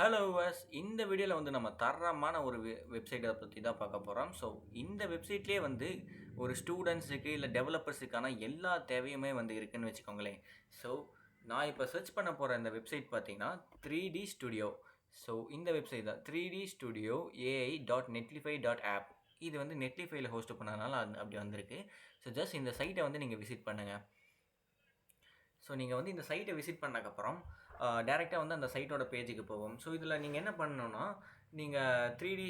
Hello viewers, இந்த வீடியோவில் வந்து நம்ம தரமான ஒரு வெப்சைட்டை பற்றி தான் பார்க்க போகிறோம். ஸோ இந்த வெப்சைட்லேயே வந்து ஒரு ஸ்டூடெண்ட்ஸுக்கு இல்லை டெவலப்பர்ஸுக்கான எல்லா தேவையுமே வந்து இருக்குன்னு வச்சுக்கோங்களேன். ஸோ நான் இப்போ சர்ச் பண்ண போகிற இந்த வெப்சைட் பார்த்தீங்கன்னா 3D ஸ்டுடியோ. ஸோ இந்த வெப்சைட் தான் 3D ஸ்டுடியோ AI.netlify.app. இது வந்து நெட்லிஃபைல ஹோஸ்ட் பண்ணதுனால அப்படி வந்திருக்கு. ஸோ ஜஸ்ட் இந்த சைட்டை வந்து நீங்கள் விசிட் பண்ணுங்கள். ஸோ நீங்கள் வந்து இந்த சைட்டை விசிட் பண்ணக்கப்புறம் டேரெக்டாக வந்து அந்த சைட்டோட பேஜுக்கு போவோம். ஸோ இதில் நீங்கள் என்ன பண்ணணும்னா, நீங்கள் 3D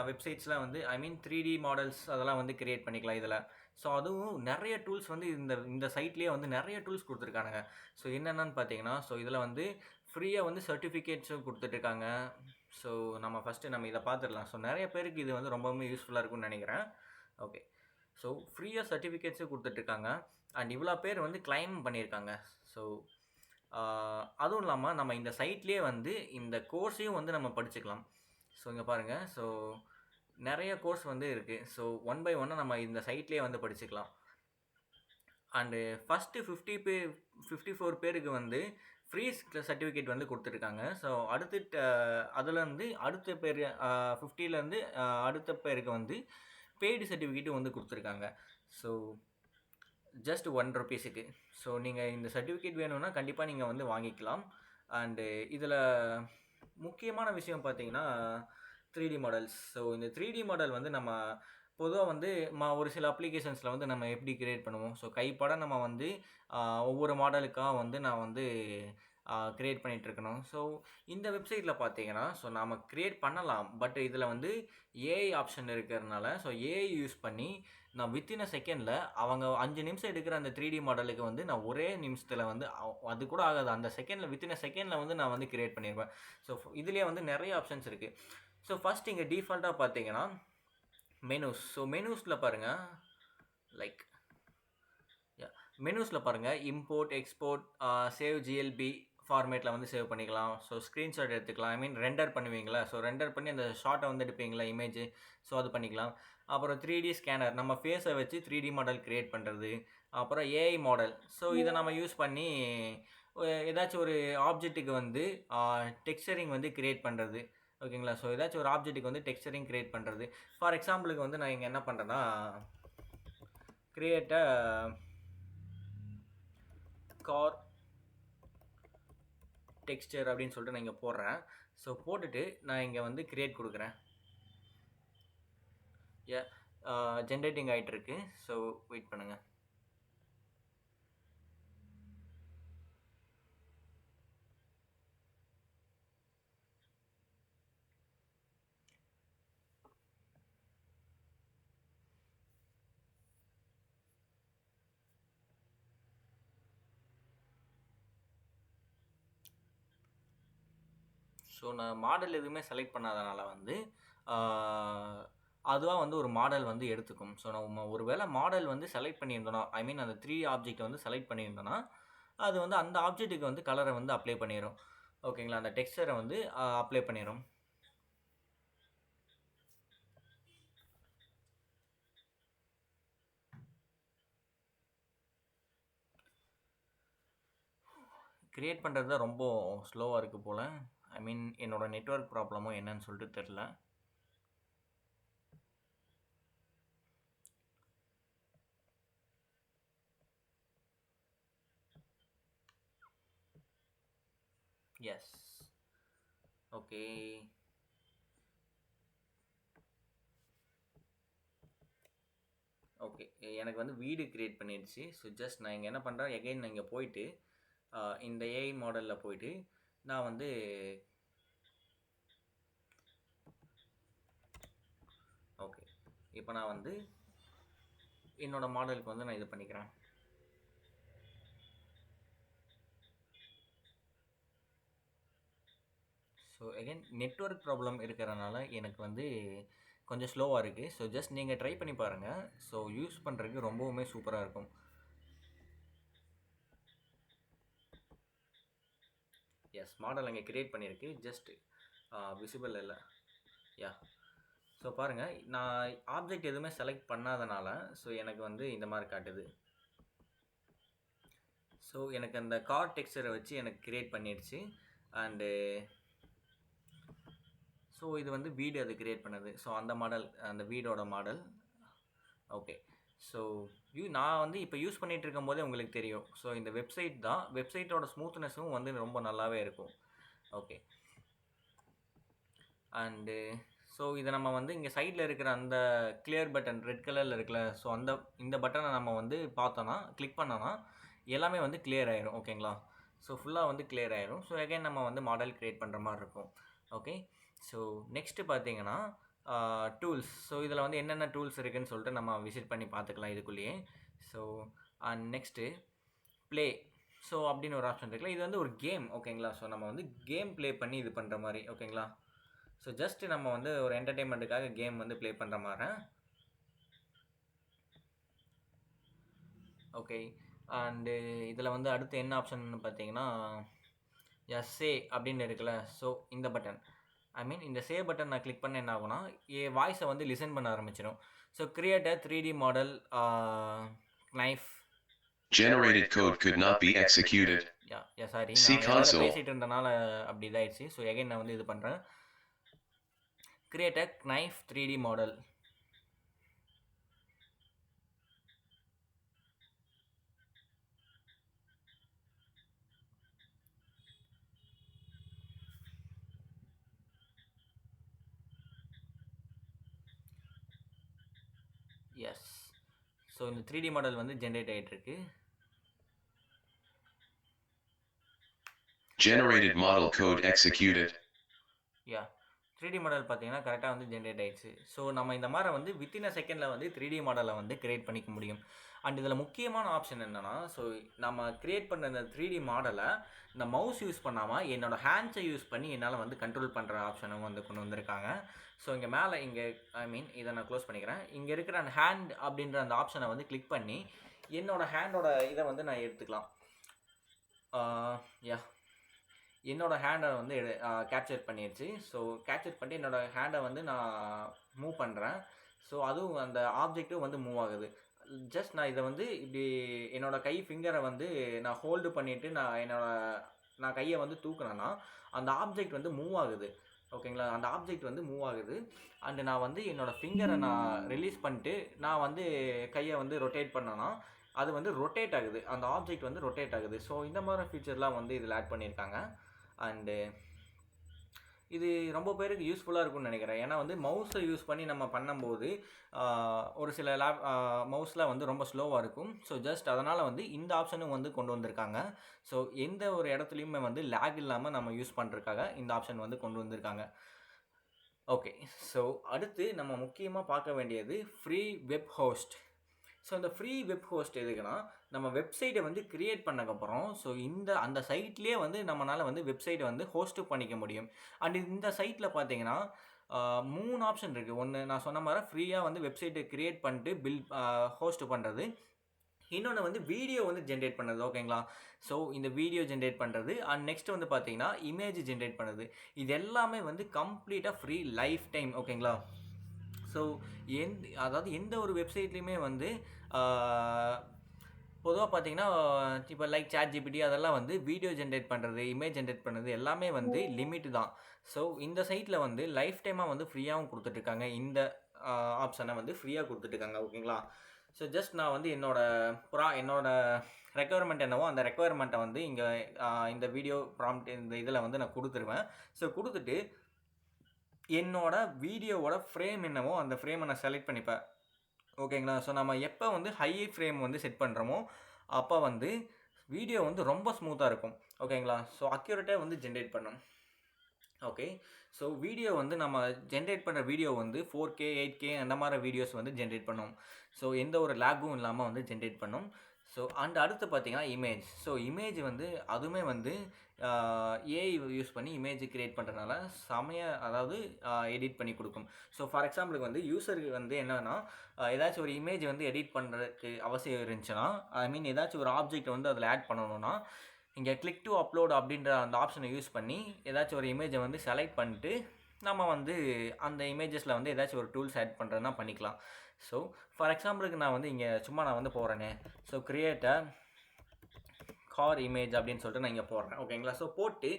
வெப்சைட்ஸ்லாம் வந்து ஐ மீன் 3D மாடல்ஸ் அதெல்லாம் வந்து கிரியேட் பண்ணிக்கலாம் இதில். ஸோ அதுவும் நிறைய டூல்ஸ் வந்து இந்த இந்த சைட்லேயே வந்து நிறைய டூல்ஸ் கொடுத்துருக்கானுங்க. ஸோ என்னென்னு பார்த்தீங்கன்னா, ஸோ இதில் வந்து ஃப்ரீயாக வந்து சர்டிஃபிகேட்ஸும் கொடுத்துட்ருக்காங்க. ஸோ நம்ம இதை பார்த்துடலாம். ஸோ நிறைய பேருக்கு இது வந்து ரொம்பவுமே யூஸ்ஃபுல்லாக இருக்கும்னு நினைக்கிறேன். ஓகே. ஸோ ஃப்ரீயாக சர்டிஃபிகேட்ஸும் கொடுத்துட்ருக்காங்க. அண்ட் இவ்வளோ பேர் வந்து கிளைம் பண்ணியிருக்காங்க. ஸோ அதுவும் இல்லாமல் நம்ம இந்த சைட்லேயே வந்து இந்த கோர்ஸையும் வந்து நம்ம படிச்சுக்கலாம். ஸோ இங்கே பாருங்கள். ஸோ நிறைய கோர்ஸ் வந்து இருக்குது. ஸோ ஒன் பை ஒன்னாக நம்ம இந்த சைட்லேயே வந்து படிச்சுக்கலாம். அண்டு ஃபஸ்ட்டு 54 பேருக்கு வந்து ஃப்ரீ சர்டிஃபிகேட் வந்து கொடுத்துருக்காங்க. ஸோ அதுலேருந்து அடுத்த பேர் 50லேருந்து அடுத்த பேருக்கு வந்து பெய்டு சர்டிஃபிகேட்டும் வந்து கொடுத்துருக்காங்க. So just ₹1. ஸோ நீங்கள் இந்த சர்டிஃபிகேட் வேணும்னா கண்டிப்பாக நீங்கள் வந்து வாங்கிக்கலாம். அண்டு இதில் முக்கியமான விஷயம் பார்த்தீங்கன்னா 3D மாடல்ஸ். ஸோ இந்த 3D மாடல் வந்து நம்ம பொதுவாக வந்து ஒரு சில அப்ளிகேஷன்ஸில் வந்து நம்ம எப்படி கிரியேட் பண்ணுவோம். ஸோ கைப்பட நம்ம வந்து ஒவ்வொரு மாடலுக்காக வந்து நான் வந்து கிரியேட் பண்ணிகிட்ருக்கணும். ஸோ இந்த வெப்சைட்டில் பார்த்தீங்கன்னா, ஸோ நாம் கிரியேட் பண்ணலாம். பட் இதில் வந்து ஏஐ ஆப்ஷன் இருக்கிறதுனால, ஸோ ஏஐ யூஸ் பண்ணி நான் வித்தின் அ செகண்டில் அவங்க 5 நிமிஷம் எடுக்கிற அந்த 3D மாடலுக்கு வந்து நான் ஒரே நிமிஷத்தில் வந்து அது கூட ஆகாது. அந்த செகண்டில் வித்தின் அ செகண்டில் வந்து நான் வந்து கிரியேட் பண்ணிடுவேன். ஸோ இதுலேயே வந்து நிறைய ஆப்ஷன்ஸ் இருக்குது. ஸோ ஃபஸ்ட் இங்கே டிஃபால்ட்டாக பார்த்தீங்கன்னா மெனூஸ். ஸோ மெனூஸில் பாருங்கள், லைக் மெனூஸில் பாருங்கள், இம்போர்ட், எக்ஸ்போர்ட், சேவ் ஜிஎல்பி ஃபார்மேட்டில் வந்து சேவ் பண்ணிக்கலாம். ஸோ ஸ்க்ரீன்ஷாட் எடுத்துக்கலாம். ஐ மீன் ரெண்டர் பண்ணுவீங்களா, ஸோ ரெண்டர் பண்ணி அந்த ஷார்ட்டை வந்து எடுப்பீங்களா இமேஜ், ஸோ அது பண்ணிக்கலாம். அப்புறம் 3D ஸ்கேனர், நம்ம ஃபேஸை வச்சு 3D மாடல் க்ரியேட் பண்ணுறது. அப்புறம் ஏஐ மாடல். ஸோ இதை நம்ம யூஸ் பண்ணி ஏதாச்சும் ஒரு ஆப்ஜெக்ட்டுக்கு வந்து டெக்ஸ்சரிங் வந்து க்ரியேட் பண்ணுறது. ஓகேங்களா. ஸோ ஏதாச்சும் ஒரு ஆப்ஜெக்ட்டுக்கு வந்து டெக்ஸ்சரிங் க்ரியேட் பண்ணுறது. ஃபார் எக்ஸாம்பிளுக்கு வந்து நான் இங்கே என்ன பண்ணுறேன்னா, கிரியேட் கார் டெக்ஸ்சர் அப்படின்னு சொல்லிட்டு நான் இங்கே போடுறேன். ஸோ போட்டுட்டு நான் இங்கே வந்து கிரியேட் கொடுக்குறேன். ஜென்ரேட்டிங் ஆகிட்டு இருக்கு. ஸோ வெயிட் பண்ணுங்கள். ஸோ நான் மாடல் எதுவுமே செலக்ட் பண்ணாதனால வந்து அதுவாக வந்து ஒரு மாடல் வந்து எடுத்துக்கும். ஸோ நம்ம ஒரு வேளை மாடல் வந்து செலக்ட் பண்ணியிருந்தோன்னா, ஐ மீன் அந்த 3 ஆப்ஜெக்ட் வந்து செலக்ட் பண்ணியிருந்தோன்னா, அது வந்து அந்த ஆப்ஜெக்ட்டுக்கு வந்து கலரை வந்து அப்ளை பண்ணிடும். ஓகேங்களா. அந்த டெக்ஸ்சரை வந்து அப்ளை பண்ணிடும். கிரியேட் பண்ணுறது தான் ரொம்ப ஸ்லோவாக இருக்குது போல். ஐ மீன் என்னோடய நெட்வொர்க் ப்ராப்ளமோ என்னன்னு சொல்லிட்டு தெரில. எஸ். ஓகே. ஓகே. எனக்கு வந்து வீடு கிரியேட் பண்ணிடுச்சு. ஸோ ஜஸ்ட் நான் இங்கே என்ன பண்ணுறேன், எகைன் நான் இங்கே போயிட்டு இந்த ஏஐ மாடலில் போயிட்டு நான் வந்து ஓகே, இப்போ நான் வந்து என்னோடய மாடலுக்கு வந்து நான் இது பண்ணிக்கிறேன். ஸோ எகைன் நெட்வொர்க் ப்ராப்ளம் இருக்கிறனால எனக்கு வந்து கொஞ்சம் ஸ்லோவாக இருக்குது. ஸோ ஜஸ்ட் நீங்கள் ட்ரை பண்ணி பாருங்கள். ஸோ யூஸ் பண்ணுறதுக்கு ரொம்பவுமே சூப்பராக இருக்கும். எஸ், மாடல் அங்கே கிரியேட் பண்ணியிருக்கு. ஜஸ்ட் விசிபிள் இல்லை. யா. ஸோ பாருங்கள், நான் ஆப்ஜெக்ட் எதுவுமே செலக்ட் பண்ணாதனால ஸோ எனக்கு வந்து இந்த மாதிரி காட்டுது. ஸோ எனக்கு அந்த கார் டெக்ஸ்சரை வச்சு எனக்கு கிரியேட் பண்ணிடுச்சு. அண்டு ஸோ இது வந்து வீடு அது கிரியேட் பண்ணது. ஸோ அந்த மாடல், அந்த வீடோட மாடல். ஓகே. ஸோ நான் வந்து இப்போ யூஸ் பண்ணிட்டு இருக்கும்போதே உங்களுக்கு தெரியும். ஸோ இந்த வெப்சைட் தான். வெப்சைட்டோட ஸ்மூத்னஸும் வந்து ரொம்ப நல்லாவே இருக்கும். ஓகே. அண்டு ஸோ இதை நம்ம வந்து இங்கே சைடில் இருக்கிற அந்த கிளியர் பட்டன் ரெட் கலரில் இருக்குல்ல, ஸோ இந்த பட்டனை நம்ம வந்து பார்த்தோன்னா, கிளிக் பண்ணோன்னா எல்லாமே வந்து கிளியர் ஆயிரும். ஓகேங்களா? ஸோ ஃபுல்லாக வந்து கிளியர் ஆயிரும். ஸோ அகைன் நம்ம வந்து மாடல் கிரியேட் பண்ணுற மாதிரி இருக்கும். ஓகே. ஸோ நெக்ஸ்ட்டு பார்த்தீங்கன்னா டூல்ஸ். ஸோ இதில் வந்து என்னென்ன டூல்ஸ் இருக்குதுன்னு சொல்லிட்டு நம்ம விசிட் பண்ணி பார்த்துக்கலாம் இதுக்குள்ளேயே. So next play. ஸோ அப்படின்னு ஒரு ஆப்ஷன் இருக்குல்ல, இது வந்து ஒரு கேம். ஓகேங்களா? ஸோ நம்ம வந்து கேம் ப்ளே பண்ணி இது பண்ணுற மாதிரி. ஓகேங்களா? ஸோ ஜஸ்ட் நம்ம வந்து ஒரு என்டர்டெயின்மெண்ட்டுக்காக கேம் வந்து ப்ளே பண்ணுற மாதிரி. ஓகே. அண்டு இதில் வந்து அடுத்து என்ன ஆப்ஷன் பார்த்தீங்கன்னா, சே அப்படின்னு இருக்குல்ல, ஸோ இந்த பட்டன், ஐ மீன் இந்த சேவ் பட்டன் நான் கிளிக் பண்ண என்ன ஆகும்னா, என் வாய்ஸை வந்து லிசன் பண்ண ஆரம்பிச்சிடும். So create a 3D model knife. Generated code could not be executed. Sorry, See நான் console. பேசிட்டு இருந்தனால அப்படி இதாயிடுச்சு. ஸோ எகைன் நான் வந்து இது பண்ணுறேன். Create a knife 3D model. Yes. So இந்த 3D மாடல் வந்து ஜென்ரேட் ஆகிட்டுருக்கு. Generated model code executed. 3D model பார்த்தீங்கன்னா கரெக்டாக வந்து ஜென்ரேட் ஆயிடுச்சு. ஸோ நம்ம இந்த மாதிரி வந்து வித்தின் அ செகண்டில் வந்து 3D மாடலை வந்து கிரியேட் பண்ணிக்க முடியும். அண்ட் இதில் முக்கியமான ஆப்ஷன் என்னென்னா, ஸோ நம்ம கிரியேட் பண்ண இந்த 3D மாடலை இந்த மவுஸ் யூஸ் பண்ணாமல் என்னோடய ஹேண்ட்ஸை யூஸ் பண்ணி என்னால் வந்து கண்ட்ரோல் பண்ணுற ஆப்ஷனும் வந்து கொண்டு வந்திருக்காங்க. ஸோ இங்கே மேலே ஐ மீன் இதை நான் க்ளோஸ் பண்ணிக்கிறேன். இங்கே இருக்கிற அந்த ஹேண்ட் அப்படின்ற அந்த ஆப்ஷனை வந்து கிளிக் பண்ணி என்னோடய ஹேண்டோட இதை வந்து நான் எடுத்துக்கலாம். என்னோடய ஹேண்டை வந்து கேப்சர் பண்ணிடுச்சு. ஸோ கேப்சர் பண்ணி என்னோடய ஹேண்டை வந்து நான் மூவ் பண்ணுறேன். ஸோ அதுவும் அந்த ஆப்ஜெக்ட்டும் வந்து மூவ் ஆகுது. ஜஸ்ட் நான் இதை வந்து இப்படி என்னோடய கை ஃபிங்கரை வந்து நான் ஹோல்டு பண்ணிவிட்டு நான் கையை வந்து தூக்குனேன்னா அந்த ஆப்ஜெக்ட் வந்து மூவ் ஆகுது. ஓகேங்களா? அந்த ஆப்ஜெக்ட் வந்து மூவ் ஆகுது. அண்டு நான் வந்து என்னோடய ஃபிங்கரை நான் ரிலீஸ் பண்ணிட்டு நான் வந்து கையை வந்து ரொட்டேட் பண்ணேன்னா அது வந்து ரொட்டேட் ஆகுது. அந்த ஆப்ஜெக்ட் வந்து ரொட்டேட் ஆகுது. ஸோ இந்த மாதிரி ஃபீச்சர்லாம் வந்து இதில் ஆட் பண்ணியிருக்காங்க. அண்டு இது ரொம்ப பேருக்கு யூஸ்ஃபுல்லாக இருக்கும்னு நினைக்கிறேன். ஏன்னா வந்து மவுஸை யூஸ் பண்ணி நம்ம பண்ணும்போது ஒரு சில மவுஸில் வந்து ரொம்ப ஸ்லோவாக இருக்கும். ஸோ ஜஸ்ட் அதனால் வந்து இந்த ஆப்ஷனும் வந்து கொண்டு வந்திருக்காங்க. ஸோ எந்த ஒரு இடத்துலையுமே வந்து லேக் இல்லாமல் நம்ம யூஸ் பண்ணுறதுக்காக இந்த ஆப்ஷன் வந்து கொண்டு வந்திருக்காங்க. ஓகே. ஸோ அடுத்து நம்ம முக்கியமாக பார்க்க வேண்டியது ஃப்ரீ வெப் ஹோஸ்ட். ஸோ இந்த ஃப்ரீ வெப் ஹோஸ்ட் எதுக்குன்னா, நம்ம வெப்சைட்டை வந்து கிரியேட் பண்ணக்கப்புறம் ஸோ அந்த சைட்லேயே வந்து நம்மளால் வந்து வெப்சைட்டை வந்து ஹோஸ்ட்டு பண்ணிக்க முடியும். அண்ட் இந்த சைட்டில் பார்த்தீங்கன்னா 3 ஆப்ஷன் இருக்குது. ஒன்று நான் சொன்ன மாதிரி ஃப்ரீயாக வந்து வெப்சைட்டை கிரியேட் பண்ணிட்டு ஹோஸ்ட்டு பண்ணுறது. இன்னொன்று வந்து வீடியோ வந்து ஜென்ரேட் பண்ணுறது. ஓகேங்களா? ஸோ இந்த வீடியோ ஜென்ரேட் பண்ணுறது அண்ட் நெக்ஸ்ட் வந்து பார்த்தீங்கன்னா இமேஜ் ஜென்ரேட் பண்ணுறது. இது எல்லாமே வந்து கம்ப்ளீட்டாக ஃப்ரீ லைஃப் டைம். ஓகேங்களா? ஸோ அதாவது எந்த ஒரு வெப்சைட்லேயுமே வந்து பொதுவாக பார்த்தீங்கன்னா இப்போ லைக் ChatGPT அதெல்லாம் வந்து வீடியோ ஜென்ரேட் பண்ணுறது, இமேஜ் ஜென்ரேட் பண்ணுறது எல்லாமே வந்து லிமிட் தான். ஸோ இந்த சைட்டில் வந்து லைஃப் டைமாக வந்து ஃப்ரீயாகவும் கொடுத்துட்ருக்காங்க. இந்த ஆப்ஷனை வந்து ஃப்ரீயாக கொடுத்துட்ருக்காங்க. ஓகேங்களா? ஸோ ஜஸ்ட் நான் வந்து என்னோட ரெக்குயர்மெண்ட் என்னவோ அந்த ரெக்குயர்மெண்ட்டை வந்து இங்கே இந்த வீடியோ ப்ராம்ப்ட் இந்த இதில் வந்து நான் கொடுத்துருவேன். ஸோ கொடுத்துட்டு என்னோட வீடியோவோட ஃப்ரேம் என்னவோ அந்த ஃப்ரேமை நான் செலக்ட் பண்ணிப்பேன். ஓகேங்களா? ஸோ நம்ம எப்போ வந்து ஹை ஃப்ரேம் வந்து செட் பண்ணுறோமோ அப்போ வந்து வீடியோ வந்து ரொம்ப ஸ்மூத்தாக இருக்கும். ஓகேங்களா? ஸோ அக்யூரேட்டாக வந்து ஜென்ரேட் பண்ணும். ஓகே. ஸோ வீடியோ வந்து நம்ம ஜென்ரேட் பண்ணுற வீடியோ வந்து 4K 8K அந்த மாதிரி வீடியோஸ் வந்து ஜென்ரேட் பண்ணும். ஸோ எந்த ஒரு லேக்கும் இல்லாமல் வந்து ஜென்ரேட் பண்ணும். ஸோ அடுத்து பார்த்தீங்கன்னா இமேஜ். ஸோ இமேஜ் வந்து அதுவுமே வந்து ஏஐ யூஸ் பண்ணி இமேஜ் கிரியேட் பண்ணுறதுனால அதாவது எடிட் பண்ணி கொடுக்கும். ஸோ ஃபார் எக்ஸாம்பிளுக்கு வந்து யூஸருக்கு வந்து என்னன்னா ஏதாச்சும் ஒரு இமேஜ் வந்து எடிட் பண்ணுறதுக்கு அவசியம் இருந்துச்சுன்னா, ஐ மீன் ஏதாச்சும் ஒரு ஆப்ஜெக்ட் வந்து அதில் ஆட் பண்ணணும்னா இங்கே கிளிக் டு அப்லோட் அப்படின்ற அந்த ஆப்ஷனை யூஸ் பண்ணி ஏதாச்சும் ஒரு இமேஜை வந்து செலக்ட் பண்ணிட்டு நம்ம வந்து அந்த இமேஜஸில் வந்து ஏதாச்சும் ஒரு டூல்ஸ் ஆட் பண்ணுறதுனா பண்ணிக்கலாம். ஸோ ஃபார் எக்ஸாம்பிளுக்கு நான் வந்து இங்கே சும்மா நான் வந்து போகிறேனே, so create a car image அப்படின்னு சொல்லிட்டு நான் இங்கே போடுறேன். ஓகேங்களா? ஸோ போட்டு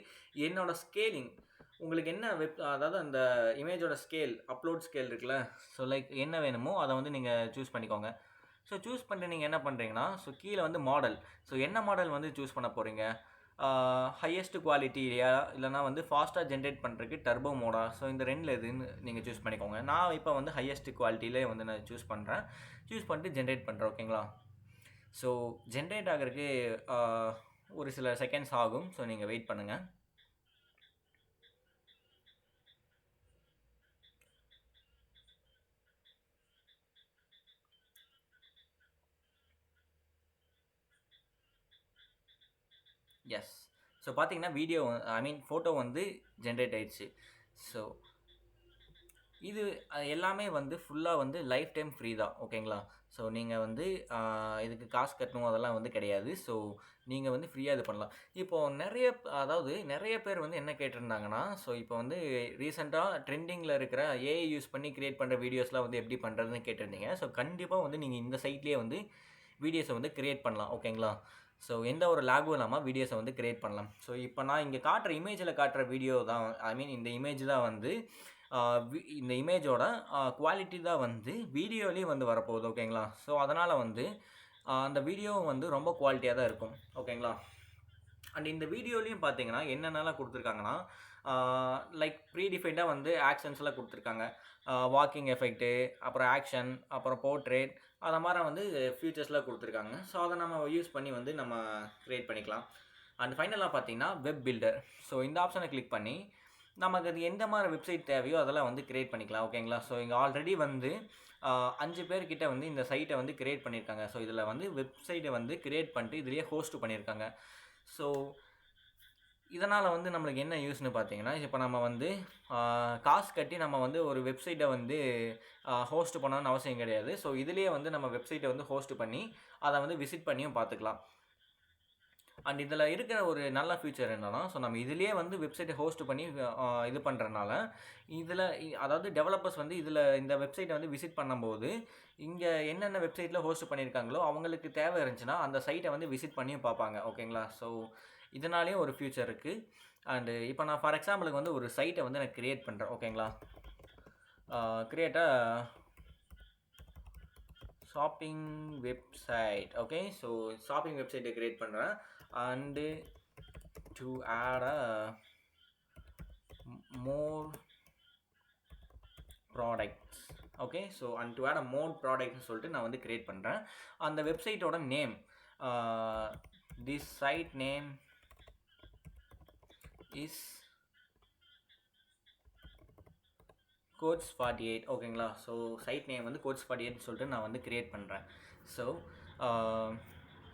என்னோடய ஸ்கேலிங் உங்களுக்கு என்ன அதாவது அந்த இமேஜோட ஸ்கேல், அப்லோட் ஸ்கேல் இருக்குல்ல, ஸோ லைக் என்ன வேணுமோ அத வந்து நீங்க சூஸ் பண்ணிக்கோங்க. ஸோ சூஸ் பண்ணிட்டு நீங்க என்ன பண்றீங்கன்னா, ஸோ கீழ வந்து மாடல். ஸோ என்ன மாடல் வந்து சூஸ் பண்ண போறீங்க? ஹையஸ்ட் குவாலிட்டியா இல்லன்னா வந்து ஃபாஸ்ட்டா ஜெனரேட் பண்றதுக்கு டர்போ மோடா? ஸோ இந்த 2ல எதுன்னு நீங்க சூஸ் பண்ணிக்கோங்க. நான் இப்போ வந்து ஹையஸ்ட் குவாலிட்டிலே வந்து நான் சூஸ் பண்றேன். சூஸ் பண்ணிட்டு ஜெனரேட் பண்றேன். ஓகேங்களா? ஸோ ஜெனரேட் ஆகுறதுக்கு ஆ ஒரு சில செகண்ட்ஸ் ஆகும். ஸோ நீங்க வெயிட் பண்ணுங்க. எஸ். ஸோ பார்த்தீங்கன்னா, வீடியோ ஐ மீன் ஃபோட்டோ வந்து ஜெனரேட் ஆயிடுச்சு. ஸோ இது எல்லாமே வந்து ஃபுல்லா வந்து லைஃப் டைம் ஃப்ரீ தான். ஓகேங்களா? ஸோ நீங்க வந்து இதுக்கு காசு கட்டணும் அதெல்லாம் வந்து கிடையாது. ஸோ நீங்க வந்து ஃப்ரீயா இது பண்ணலாம். இப்போ அதாவது நெறைய பேர் வந்து என்ன கேட்டிருந்தாங்கன்னா, ஸோ இப்போ வந்து ரீசென்ட்டா ட்ரெண்டிங்ல இருக்கிற ஏஐ யூஸ் பண்ணி கிரியேட் பண்ற வீடியோஸ்லாம் வந்து எப்படி பண்றதுன்னு கேட்டிருந்தீங்க. ஸோ கண்டிப்பா வந்து நீங்க இந்த சைட்லயே வந்து வீடியோஸ வந்து கிரியேட் பண்ணலாம். ஓகேங்களா? ஸோ எந்த ஒரு லேகும் இல்லாம வீடியோஸ வந்து கிரியேட் பண்ணலாம். ஸோ இப்போ நான் இங்க காட்டுற இமேஜ்ல காட்டுற வீடியோ தான் ஐ மீன் இந்த இமேஜ் தான் வந்து ஆ இந்த இமேஜோட குவாலிட்டி தான் வந்து வீடியோலயும் வந்து வரப்போகுது. ஓகேங்களா? ஸோ அதனால வந்து அந்த வீடியோவும் வந்து ரொம்ப குவாலிட்டியா தான் இருக்கும். ஓகேங்களா? அண்ட் இந்த வீடியோலயும் பார்த்தீங்கன்னா, என்னென்னலாம் குடுத்துருக்காங்கன்னா, லைக் ப்ரீ டிஃபைன்டா வந்து ஆக்ஷன்ஸ்லாம் குடுத்துருக்காங்க. வாக்கிங் எஃபெக்ட்டு, அப்புறம் ஆக்ஷன், அப்புறம் போர்ட்ரேட் அந்த மாரி வந்து ஃபீச்சர்ஸ்லாம் குடுத்துருக்காங்க. ஸோ அத நம்ம யூஸ் பண்ணி வந்து நம்ம கிரியேட் பண்ணிக்கலாம். அண்ட் ஃபைனலா பார்த்தீங்கன்னா, வெப் பில்டர். ஸோ இந்த ஆப்ஷன கிளிக் பண்ணி, நமக்கு அது எந்த மாரி வெப்சைட் தேவையோ அதெல்லாம் வந்து கிரியேட் பண்ணிக்கலாம். ஓகேங்களா? ஸோ இங்க ஆல்ரெடி வந்து 5 பேர் கிட்ட வந்து இந்த சைட்ட வந்து கிரியேட் பண்ணியிருக்காங்க. ஸோ இதில வந்து வெப்சைட்ட வந்து கிரியேட் பண்ணிட்டு இதிலேயே ஹோஸ்ட் பண்ணியிருக்காங்க. ஸோ இதனால வந்து நம்மளுக்கு என்ன யூஸ்ன்னு பார்த்தீங்கன்னா, இப்ப நம்ம வந்து காசு கட்டி நம்ம வந்து ஒரு வெப்சைட்ட வந்து ஹோஸ்ட் பண்ணணும்னு அவசியம் கிடையாது. ஸோ இதிலேயே வந்து நம்ம வெப்சைட்ட வந்து ஹோஸ்ட் பண்ணி, அத வந்து விசிட் பண்ணியும் பார்த்துக்கலாம். அண்ட் இதில இருக்கிற ஒரு நல்ல ஃபீச்சர் என்னன்னா, ஸோ நம்ம இதிலேயே வந்து வெப்சைட்ட ஹோஸ்ட் பண்ணி இது பண்றனால, இதில அதாவது டெவலப்பர்ஸ் வந்து இந்த வெப்சைட்ட வந்து விசிட் பண்ணும்போது, இங்க என்னென்ன வெப்சைட்ல ஹோஸ்ட் பண்ணியிருக்காங்களோ, அவங்களுக்கு தேவை இருந்துச்சுன்னா, அந்த சைட்ட வந்து விசிட் பண்ணியும் பார்ப்பாங்க. ஓகேங்களா? ஸோ இதனாலேயும் ஒரு ஃபியூச்சர் இருக்கு. அண்ட் இப்போ நான் ஃபார் எக்ஸாம்பிளுக்கு வந்து ஒரு சைட்ட வந்து நான் கிரியேட் பண்றேன். ஓகேங்களா? Create a shopping website. Okay. So shopping வெப்சைட்ட கிரியேட் பண்றேன். And to add a more products. Okay. So and to add a more products சொல்லிட்டு நான் வந்து கிரியேட் பண்றேன். அந்த வெப்சைட்டோட name this site name is coach48. ஓகேங்களா? ஸோ சைட் நேம் வந்து coach48 சொல்லிட்டு நான் வந்து கிரியேட் பண்றேன். ஸோ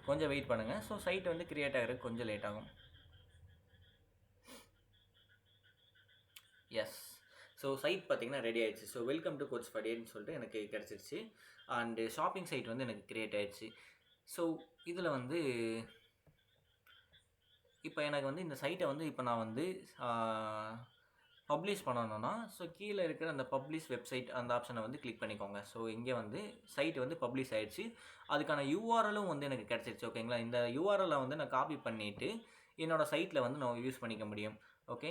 கொஞ்சம் வெயிட் பண்ணுங்க. ஸோ சைட் வந்து கிரியேட் ஆகுறதுக்கு கொஞ்சம் லேட் ஆகும். எஸ். ஸோ சைட் பார்த்தீங்கன்னா ரெடி ஆயிடுச்சு. ஸோ வெல்கம் டு coach48ன்னு சொல்லிட்டு எனக்கு கிடைச்சிருச்சு. அண்ட் ஷாப்பிங் சைட் வந்து எனக்கு கிரியேட் ஆயிடுச்சு. ஸோ இதில வந்து இப்போ எனக்கு வந்து இந்த சைட்ட வந்து இப்போ நான் வந்து பப்ளிஷ் பண்ணணும்னா, ஸோ கீழ இருக்கிற அந்த பப்ளிஷ் வெப்சைட் அந்த ஆப்ஷன வந்து கிளிக் பண்ணிக்கோங்க. ஸோ இங்க வந்து சைட் வந்து பப்ளிஷ் ஆயிடுச்சு. அதுக்கான URLம் வந்து எனக்கு கிடைச்சிருச்சு. ஓகேங்களா? இந்த URLல வந்து நான் காப்பி பண்ணிட்டு, என்னோட சைட்ல வந்து நான் யூஸ் பண்ணிக்க முடியும். ஓகே.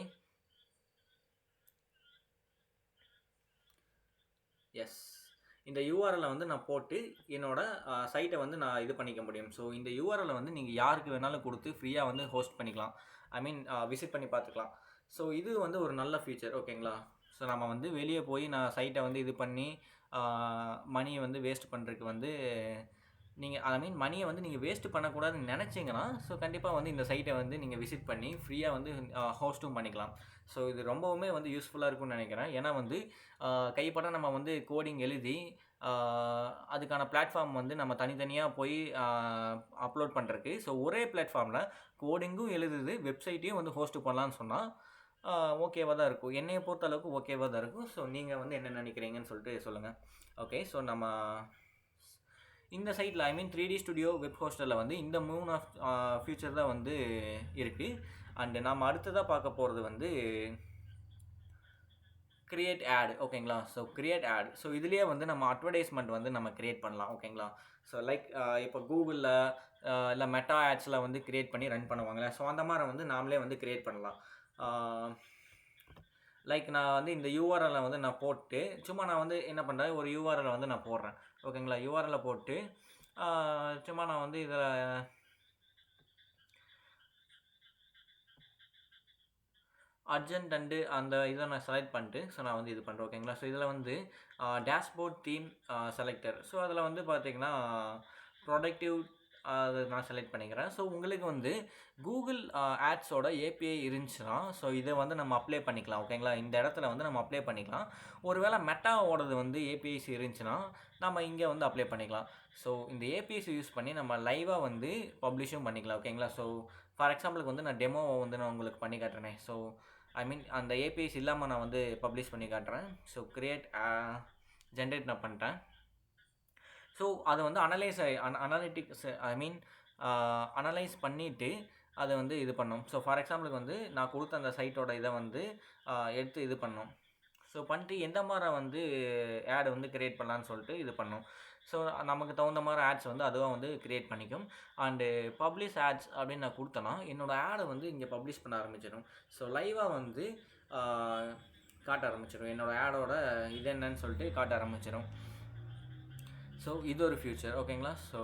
எஸ். இந்த URLல வந்து நான் போட்டு, என்னோட சைட்ட வந்து நான் இது பண்ணிக்க முடியும். ஸோ இந்த URLல வந்து நீங்க யாருக்கு வேணாலும் குடுத்து ஃப்ரீயா வந்து ஹோஸ்ட் பண்ணிக்கலாம். ஐ மீன் விசிட் பண்ணி பார்த்துக்கலாம். ஸோ இது வந்து ஒரு நல்ல ஃபீச்சர். ஓகேங்களா? ஸோ நம்ம வந்து வெளிய போய் நான் சைட்ட வந்து இது பண்ணி, மணிய வந்து வேஸ்ட் பண்றதுக்கு வந்து நீங்க ஐ மீன் மணிய வந்து நீங்க வேஸ்ட் பண்ணக்கூடாதுன்னு நெனச்சீங்கன்னா, ஸோ கண்டிப்பா வந்து இந்த சைட்ட வந்து நீங்க விசிட் பண்ணி ஃப்ரீயா வந்து ஹோஸ்ட்டும் பண்ணிக்கலாம். ஸோ இது ரொம்பவுமே வந்து யூஸ்ஃபுல்லா இருக்கும்னு நெனைக்கிறேன். ஏன்னா வந்து கைப்பட நம்ம வந்து கோடிங் எழுதி, அதுக்கான பிளாட்ஃபார்ம் வந்து நம்ம தனித்தனியா போய் அப்லோட் பண்றதுக்கு, ஸோ ஒரே பிளாட்ஃபார்ம்ல கோடிங்கும் எழுதுது, வெப்சைட்டையும் வந்து ஹோஸ்ட் பண்ணலான்னு சொன்னா, ஓகேவா தான் இருக்கும். என்னைய பொறுத்த அளவுக்கு ஓகேவா தான் இருக்கும். ஸோ நீங்க வந்து என்ன நெனைக்கிறீங்கன்னு சொல்லிட்டு சொல்லுங்க. ஓகே. ஸோ நம்ம இந்த சைட்ல ஐ மீன் 3D ஸ்டுடியோ வெப் ஹோஸ்டர்ல வந்து இந்த 3 ஃபீச்சர் தான் வந்து இருக்கு. அண்ட் நாம அடுத்ததா பார்க்க போறது வந்து கிரியேட் ஆட். ஓகேங்களா? So create add. ஸோ இதிலேயே வந்து நம்ம அட்வர்டைஸ்மென்ட் வந்து நம்ம கிரியேட் பண்ணலாம். ஓகேங்களா? ஸோ லைக் இப்போ கூகுள்ல இல்ல மெட்டா ஆட்ஸ்ல வந்து கிரியேட் பண்ணி ரன் பண்ணுவாங்கல்ல. ஸோ அந்த மாரி வந்து நாமளே வந்து கிரியேட் பண்ணலாம். லைக் நான் வந்து இந்த யூஆர்எல்லை வந்து நான் போட்டு சும்மா நான் வந்து என்ன பண்ணுறேன், ஒரு யூஆர்எல் வந்து நான் போடுறேன். ஓகேங்களா, யூஆர்எல்லை போட்டு சும்மா நான் வந்து இதில் அர்ஜென்ட் அண்டு அந்த இதை நான் செலக்ட் பண்ணிட்டு ஸோ நான் வந்து இது பண்ணுறேன். ஓகேங்களா, ஸோ இதில் வந்து டேஷ்போர்ட் தீம் செலக்டர். ஸோ அதில் வந்து பார்த்தீங்கன்னா ப்ரொடக்டிவ் அது நான் செலக்ட் பண்ணிக்கிறேன். ஸோ உங்களுக்கு வந்து கூகுள் ஆட்ஸோட ஏபிஐ இருந்துச்சுன்னா ஸோ இதை வந்து நம்ம அப்ளை பண்ணிக்கலாம். ஓகேங்களா, இந்த இடத்துல வந்து நம்ம அப்ளை பண்ணிக்கலாம். ஒருவேளை மெட்டாவோடது வந்து ஏபிஐஸ் இருந்துச்சுன்னா நம்ம இங்கே வந்து அப்ளை பண்ணிக்கலாம். ஸோ இந்த ஏபிஐஸ் யூஸ் பண்ணி நம்ம லைவாக வந்து பப்ளிஷும் பண்ணிக்கலாம். ஓகேங்களா, ஸோ ஃபார் எக்ஸாம்பிளுக்கு வந்து நான் டெமோவை வந்து நான் உங்களுக்கு பண்ணி காட்டுறேன். ஸோ ஐ மீன் அந்த ஏபிஐஸ் இல்லாமல் நான் வந்து பப்ளிஷ் பண்ணி காட்டுறேன். ஸோ கிரியேட் ஜென்ரேட் நான் பண்ணிட்டேன். ஸோ அதை வந்து அனலிட்டிக்ஸ் ஐ மீன் அனலைஸ் பண்ணிவிட்டு அதை வந்து இது பண்ணோம். ஸோ ஃபார் எக்ஸாம்பிளுக்கு வந்து நான் கொடுத்த அந்த சைட்டோட இதை வந்து எடுத்து இது பண்ணோம். ஸோ பண்ணிட்டு எந்த மாதிரி வந்து ஆட் வந்து க்ரியேட் பண்ணலான்னு சொல்லிட்டு இது பண்ணோம். ஸோ நமக்கு தகுந்த மாதிரி ஆட்ஸ் வந்து அதுவாக வந்து க்ரியேட் பண்ணிக்கும். அண்டு பப்ளிஷ் ஆட்ஸ் அப்படின்னு நான் கொடுத்தேன்னா என்னோடய ஆடை வந்து இங்கே பப்ளிஷ் பண்ண ஆரம்பிச்சிடும். ஸோ லைவாக வந்து காட்ட ஆரம்பிச்சிடும். என்னோடய ஆடோட இது என்னன்னு சொல்லிட்டு காட்ட ஆரம்பிச்சிடும். ஸோ இது ஒரு ஃபியூச்சர். ஓகேங்களா, ஸோ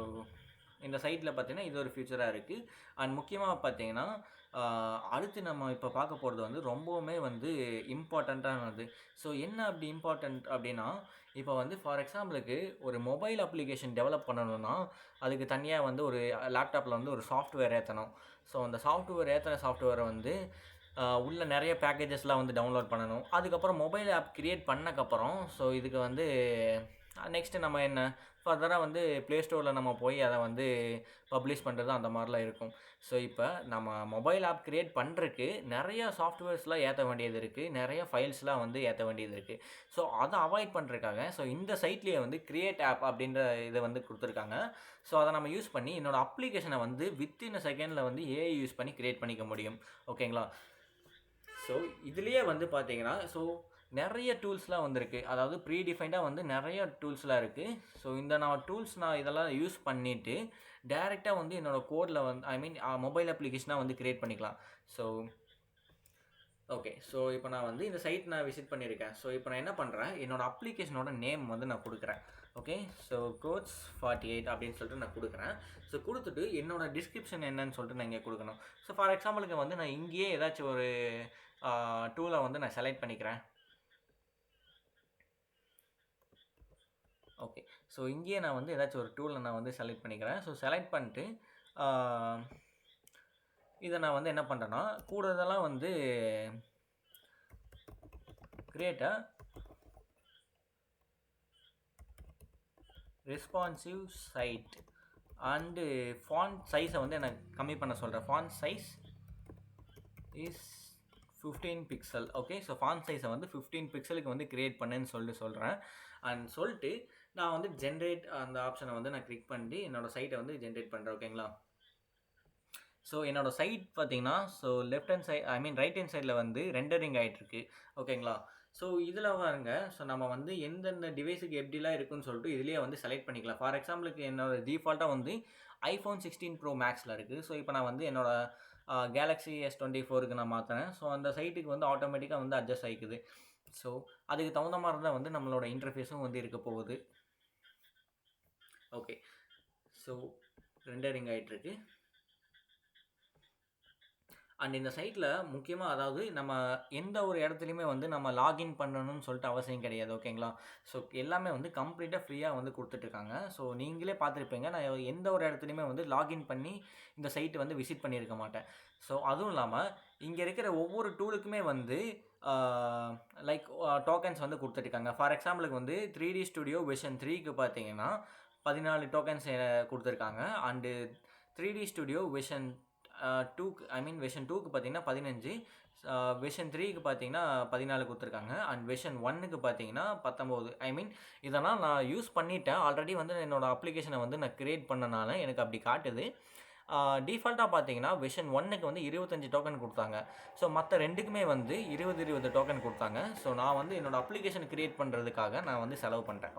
இந்த சைட்டில் பார்த்தீங்கன்னா இது ஒரு ஃபியூச்சராக இருக்குது. அண்ட் முக்கியமாக பார்த்தீங்கன்னா அடுத்து நம்ம இப்போ பார்க்க போகிறது வந்து ரொம்பவுமே வந்து இம்பார்ட்டண்ட்டானது. ஸோ என்ன அப்படி இம்பார்ட்டண்ட் அப்படின்னா, இப்போ வந்து ஃபார் எக்ஸாம்பிளுக்கு ஒரு மொபைல் அப்ளிகேஷன் டெவலப் பண்ணணும்னா அதுக்கு தனியாக வந்து ஒரு லேப்டாப்பில் வந்து ஒரு சாஃப்ட்வேர் ஏற்றணும். ஸோ அந்த சாஃப்ட்வேரை வந்து உள்ள நிறைய பேக்கேஜஸ்லாம் வந்து டவுன்லோட் பண்ணணும். அதுக்கப்புறம் மொபைல் ஆப் க்ரியேட் பண்ணக்கப்புறம் ஸோ இதுக்கு வந்து நெக்ஸ்ட்டு நம்ம என்ன ஃபர்தராக வந்து ப்ளே ஸ்டோரில் நம்ம போய் அதை வந்து பப்ளிஷ் பண்ணுறது அந்த மாதிரிலாம் இருக்கும். ஸோ இப்போ நம்ம மொபைல் ஆப் க்ரியேட் பண்ணுறதுக்கு நிறைய சாஃப்ட்வேர்ஸ்லாம் ஏற்ற வேண்டியது இருக்குது, நிறைய ஃபைல்ஸ்லாம் வந்து ஏற்ற வேண்டியது இருக்குது. ஸோ அதை அவாய்ட் பண்ணுறதுக்காக ஸோ இந்த சைட்லேயே வந்து கிரியேட் ஆப் அப்படின்ற இதை வந்து கொடுத்துருக்காங்க. ஸோ அதை நம்ம யூஸ் பண்ணி என்னோடய அப்ளிகேஷனை வந்து வித்தின் அ செகண்டில் வந்து ஏஐ யூஸ் பண்ணி க்ரியேட் பண்ணிக்க முடியும். ஓகேங்களா, ஸோ இதுலேயே வந்து பார்த்தீங்கன்னா ஸோ நிறைய டூல்ஸ்லாம் வந்திருக்கு. அதாவது ப்ரீ டிஃபைன்டாக வந்து நிறைய டூல்ஸ்லாம் இருக்குது. ஸோ இந்த நான் இதெல்லாம் யூஸ் பண்ணிவிட்டு டைரெக்டாக வந்து என்னோடய கோடில் வந்து ஐ மீன் மொபைல் அப்ளிகேஷனாக வந்து க்ரியேட் பண்ணிக்கலாம். ஸோ ஓகே, ஸோ இப்போ நான் வந்து இந்த சைட் நான் விசிட் பண்ணியிருக்கேன். ஸோ இப்போ நான் என்ன பண்ணுறேன், என்னோடய அப்ளிகேஷனோட நேம் வந்து நான் கொடுக்குறேன். ஓகே, ஸோ கோட்ஸ் 48 அப்படின்னு சொல்லிட்டு நான் கொடுக்குறேன். ஸோ கொடுத்துட்டு என்னோடய டிஸ்கிரிப்ஷன் என்னன்னு சொல்லிட்டு நான் இங்கே கொடுக்கணும். ஸோ ஃபார் எக்ஸாம்பிளுக்கு வந்து நான் இங்கேயே ஏதாச்சும் ஒரு டூலை வந்து நான் செலக்ட் பண்ணிக்கிறேன். ஓகே, ஸோ இங்கேயே நான் வந்து ஏதாச்சும் ஒரு டூலை நான் வந்து செலக்ட் பண்ணிக்கிறேன். ஸோ செலக்ட் பண்ணிட்டு இதை நான் வந்து என்ன பண்ணுறேன்னா கூடுதலாக வந்து create a responsive site and font சைஸை வந்து எனக்கு கம்மி பண்ண சொல்கிறேன். Font size is 15 pixel. Okay, so font சைஸை வந்து 15 பிக்சலுக்கு வந்து க்ரியேட் பண்ணுன்னு சொல்கிறேன். அண்ட் சொல்லிட்டு நான் வந்து ஜென்ரேட் அந்த ஆப்ஷனை வந்து நான் கிளிக் பண்ணி என்னோடய சைட்டை வந்து ஜென்ரேட் பண்ணுறேன். ஓகேங்களா, ஸோ என்னோடய சைட் பார்த்தீங்கன்னா ஸோ லெஃப்ட் ஹேண்ட் சைட் ஐ மீன் ரைட் ஹேண்ட் சைடில் வந்து ரெண்டரிங் ஆகிட்டுருக்கு. ஓகேங்களா, ஸோ இதில் பாருங்க ஸோ நம்ம வந்து எந்தெந்த டிவைஸுக்கு எப்படிலாம் இருக்குன்னு சொல்லிட்டு இதுலேயே வந்து செலக்ட் பண்ணிக்கலாம். ஃபார் எக்ஸாம்பிளுக்கு என்னோடய டிஃபால்ட்டாக வந்து ஐஃபோன் 16 ப்ரோ மேக்ஸில் இருக்குது. ஸோ இப்போ நான் வந்து என்னோடய கேலக்ஸி S24க்கு நான் மாற்றினேன். ஸோ அந்த சைட்டுக்கு வந்து ஆட்டோமேட்டிக்காக வந்து அட்ஜஸ்ட் ஆகிக்குது. ஸோ அதுக்கு தகுந்த மாதிரி தான் வந்து நம்மளோட இன்டர்ஃபேஸும் வந்து இருக்க போகுது. ஓகே, ஸோ ரெண்டரிங் ஆகிட்டுருக்கு. அண்ட் இந்த சைட்டில் முக்கியமாக அதாவது நம்ம எந்த ஒரு இடத்துலையுமே வந்து நம்ம லாகின் பண்ணணும்னு சொல்லிட்டு அவசியம் கிடையாது. ஓகேங்களா, ஸோ எல்லாமே வந்து கம்ப்ளீட்டாக ஃப்ரீயாக வந்து கொடுத்துட்ருக்காங்க. ஸோ நீங்களே பார்த்துருப்பீங்க, நான் எந்த ஒரு இடத்துலையுமே வந்து லாகின் பண்ணி இந்த சைட்டு வந்து விசிட் பண்ணியிருக்க மாட்டேன். ஸோ அதுவும் இல்லாமல் இங்கே இருக்கிற ஒவ்வொரு டூலுக்குமே வந்து லைக் டோக்கன்ஸ் வந்து கொடுத்துட்ருக்காங்க. ஃபார் எக்ஸாம்பிளுக்கு வந்து 3D ஸ்டுடியோ வெர்ஷன் 3க்கு பார்த்தீங்கன்னா 14 டோக்கன்ஸ் கொடுத்துருக்காங்க. அண்டு 3D ஸ்டுடியோ வெர்ஷன் 2க்கு ஐ மீன் வெர்ஷன் 2க்கு பார்த்தீங்கன்னா 15, வெர்ஷன் 3க்கு பார்த்தீங்கன்னா 14 கொடுத்துருக்காங்க. அண்ட் வெர்ஷன் 1க்கு பார்த்தீங்கன்னா 19. ஐ மீன் இதெல்லாம் நான் யூஸ் பண்ணிட்டேன் ஆல்ரெடி. வந்து என்னோடய அப்ளிகேஷனை வந்து நான் க்ரியேட் பண்ணனால எனக்கு அப்படி காட்டுது. டிஃபால்ட்டாக பார்த்தீங்கன்னா வெர்ஷன் 1க்கு வந்து 25 டோக்கன் கொடுத்தாங்க. ஸோ மற்ற ரெண்டுக்குமே வந்து 20 டோக்கன் கொடுத்தாங்க. ஸோ நான் வந்து என்னோடய அப்ளிகேஷன் க்ரியேட் பண்ணுறதுக்காக நான் வந்து செலவு பண்ணுறேன்.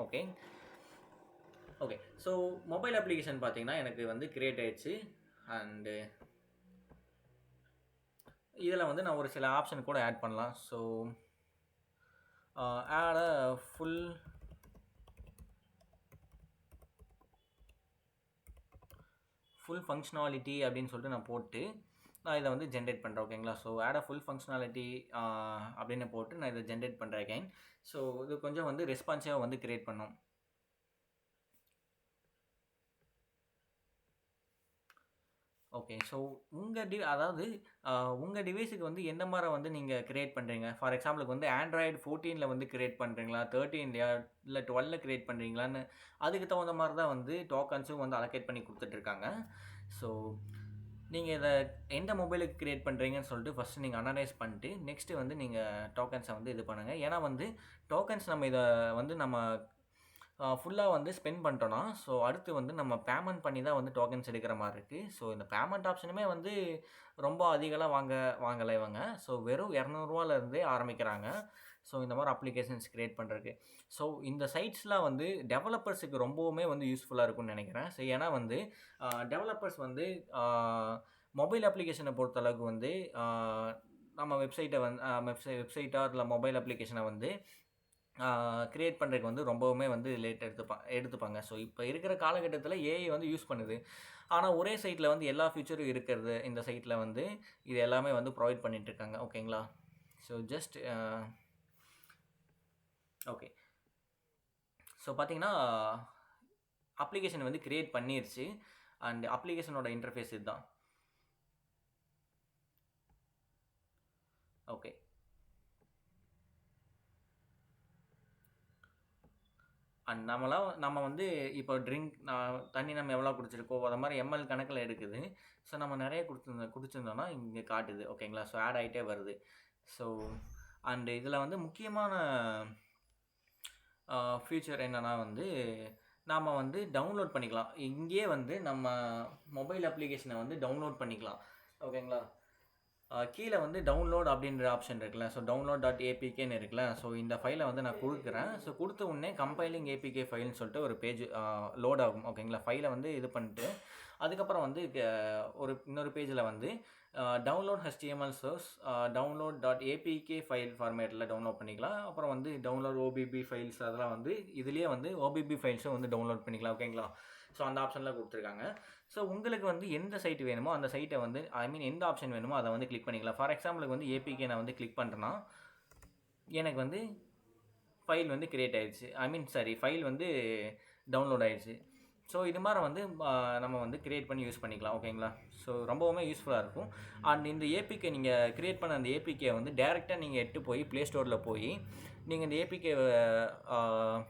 ஓகே, ஸோ மொபைல் அப்ளிகேஷன் பார்த்தீங்கன்னா எனக்கு வந்து க்ரியேட் ஆயிடுச்சு. அண்டு இதில் வந்து நான் ஒரு சில ஆப்ஷன் கூட ஆட் பண்ணலாம். ஸோ ஆட் அ ஃபுல் ஃபங்க்ஷனாலிட்டி அப்படின்னு சொல்லிட்டு நான் போட்டு நான் இதை வந்து ஜென்ரேட் பண்ணுறேன். ஓகேங்களா? ஸோ ஆட் அ ஃபுல் ஃபங்க்ஷனாலிட்டி அப்படின்னு போட்டு நான் இதை ஜென்ரேட் பண்ணுறேன் அகைன். ஸோ இது கொஞ்சம் வந்து ரெஸ்பான்சிவாக வந்து கிரியேட் பண்ணும். ஓகே. ஸோ அதாவது உங்கள் டிவைஸுக்கு வந்து எந்த மாதிரி வந்து நீங்கள் கிரியேட் பண்ணுறீங்க? ஃபார் எக்ஸாம்பிளுக்கு வந்து ஆண்ட்ராய்டு 14ல் வந்து கிரியேட் பண்ணுறீங்களா, 13லையா, இல்லை 12ல் கிரியேட் பண்ணுறீங்களான்னு அதுக்கு தகுந்த மாதிரி தான் வந்து டோக்கன்ஸும் வந்து அலோகேட் பண்ணி கொடுத்துட்ருக்காங்க. ஸோ நீங்கள் இதை எந்த மொபைலுக்கு கிரியேட் பண்ணுறீங்கன்னு சொல்லிட்டு ஃபஸ்ட்டு நீங்கள் அனலைஸ் பண்ணிட்டு நெக்ஸ்ட்டு வந்து நீங்கள் டோக்கன்ஸை வந்து இது பண்ணுங்கள். ஏன்னா வந்து டோக்கன்ஸ் நம்ம இதை வந்து நம்ம ஃபுல்லாக வந்து ஸ்பெண்ட் பண்ணிட்டோன்னா, ஸோ அடுத்து வந்து நம்ம பேமெண்ட் பண்ணி தான் வந்து டோக்கன்ஸ் எடுக்கிற மாதிரி இருக்குது. ஸோ இந்த பேமெண்ட் ஆப்ஷனுமே வந்து ரொம்ப அதிகமாக வாங்கலை இவங்க. ஸோ வெறும் ₹200 ஆரம்பிக்கிறாங்க. ஸோ இந்த மாதிரி அப்ளிகேஷன்ஸ் கிரியேட் பண்ணுறதுக்கு. ஸோ இந்த சைட்ஸ்லாம் வந்து டெவலப்பர்ஸுக்கு ரொம்பவுமே வந்து யூஸ்ஃபுல்லாக இருக்கும்னு நினைக்கிறேன். ஸோ ஏன்னா வந்து டெவலப்பர்ஸ் வந்து மொபைல் அப்ளிகேஷனை பொறுத்தளவுக்கு வந்து நம்ம வெப்சைட்டோ இல்லை மொபைல் அப்ளிகேஷனை வந்து கிரியேட் பண்ணுறதுக்கு வந்து ரொம்பவுமே வந்து லேட் எடுத்துப்பாங்க. ஸோ இப்போ இருக்கிற காலகட்டத்தில் ஏஐ வந்து யூஸ் பண்ணுது. ஆனால் ஒரே சைட்டில் வந்து எல்லா ஃபியூச்சரும் இருக்கிறது இந்த சைட்டில் வந்து இது எல்லாமே வந்து ப்ரொவைட் பண்ணிகிட்ருக்காங்க. ஓகேங்களா? So just okay. ஸோ பார்த்தீங்கன்னா அப்ளிகேஷன் வந்து கிரியேட் பண்ணிருச்சு. அண்ட் அப்ளிகேஷனோட இன்டர்ஃபேஸ் இதுதான். ஓகே. அண்ட் நம்ம வந்து இப்போ தண்ணி நம்ம எவ்வளோ குடிச்சிருக்கோம் அது மாதிரி எம்எல் கணக்கில் எடுக்குது. ஸோ நம்ம நிறைய குடிச்சிருந்தோம்னா இங்கே காட்டுது. ஓகேங்களா? ஸோ ஆட் ஆகிட்டே வருது. ஸோ அண்டு இதில் வந்து முக்கியமான ஃபியூச்சர் என்னென்னா வந்து நாம் வந்து டவுன்லோட் பண்ணிக்கலாம். இங்கேயே வந்து நம்ம மொபைல் அப்ளிகேஷனை வந்து டவுன்லோட் பண்ணிக்கலாம். ஓகேங்களா? கீழே வந்து டவுன்லோட் அப்படின்ற ஆப்ஷன் இருக்குல்ல. ஸோ download.apkன்னு இருக்குல்ல. ஸோ இந்த ஃபைலை வந்து நான் கொடுக்குறேன். ஸோ கொடுத்த உடனே கம்பைலிங் ஏபிகே ஃபைல்னு சொல்லிட்டு ஒரு பேஜ் லோட் ஆகும். ஓகேங்களா? ஃபைலை வந்து இது பண்ணிட்டு அதுக்கப்புறம் வந்து இன்னொரு பேஜில் வந்து download HTML source download.apk file ஃபார்மேட்டில் டவுன்லோட் பண்ணிக்கலாம். அப்புறம் வந்து டவுன்லோட் ஓபிபி ஃபைல்ஸ் அதெல்லாம் வந்து இதுலேயே வந்து ஓபிபி ஃபைல்ஸும் வந்து டவுன்லோட் பண்ணிக்கலாம். ஓகேங்களா? ஸோ அந்த ஆப்ஷனில் கொடுத்துருக்காங்க. ஸோ உங்களுக்கு வந்து எந்த சைட் வேணுமோ அந்த சைட்டை வந்து எந்த ஆப்ஷன் வேணுமோ அதை வந்து கிளிக் பண்ணிக்கலாம். ஃபார் எக்ஸாம்பிளுக்கு வந்து ஏபிகே நான் வந்து கிளிக் பண்ணுறேன்னா எனக்கு வந்து ஃபைல் வந்து கிரியேட் ஆகிடுச்சு. ஃபைல் வந்து டவுன்லோட் ஆகிடுச்சு. ஸோ இது மாதிரி வந்து நம்ம வந்து கிரியேட் பண்ணி யூஸ் பண்ணிக்கலாம். ஓகேங்களா? ஸோ ரொம்பவுமே யூஸ்ஃபுல்லாக இருக்கும். அண்ட் இந்த ஏபிகே நீங்கள் கிரியேட் பண்ண அந்த ஏபிகே வந்து டேரெக்டாக நீங்கள் எட்டு போய் ப்ளே ஸ்டோரில் போய் நீங்கள் இந்த ஏபிகே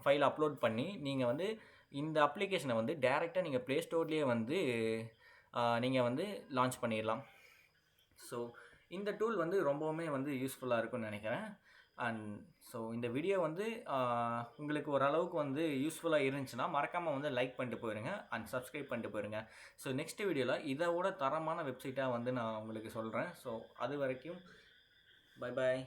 ஃபைல் அப்லோட் பண்ணி நீங்கள் வந்து இந்த அப்ளிகேஷனை வந்து டேரெக்டாக நீங்கள் ப்ளே ஸ்டோர்லேயே வந்து நீங்கள் வந்து லான்ச் பண்ணிடலாம். ஸோ இந்த டூல் வந்து ரொம்பவுமே வந்து யூஸ்ஃபுல்லாக இருக்கும்னு நினைக்கிறேன். அண்ட் ஸோ இந்த வீடியோ வந்து உங்களுக்கு ஓரளவுக்கு வந்து யூஸ்ஃபுல்லாக இருந்துச்சுன்னா மறக்காமல் வந்து லைக் பண்ணிட்டு போயிருங்க அண்ட் சப்ஸ்கிரைப் பண்ணிட்டு போயிருங்க. ஸோ நெக்ஸ்ட் வீடியோவில் இதோட தரமான வெப்சைட்டாக வந்து நான் உங்களுக்கு சொல்கிறேன். ஸோ அது வரைக்கும் பை பாய்.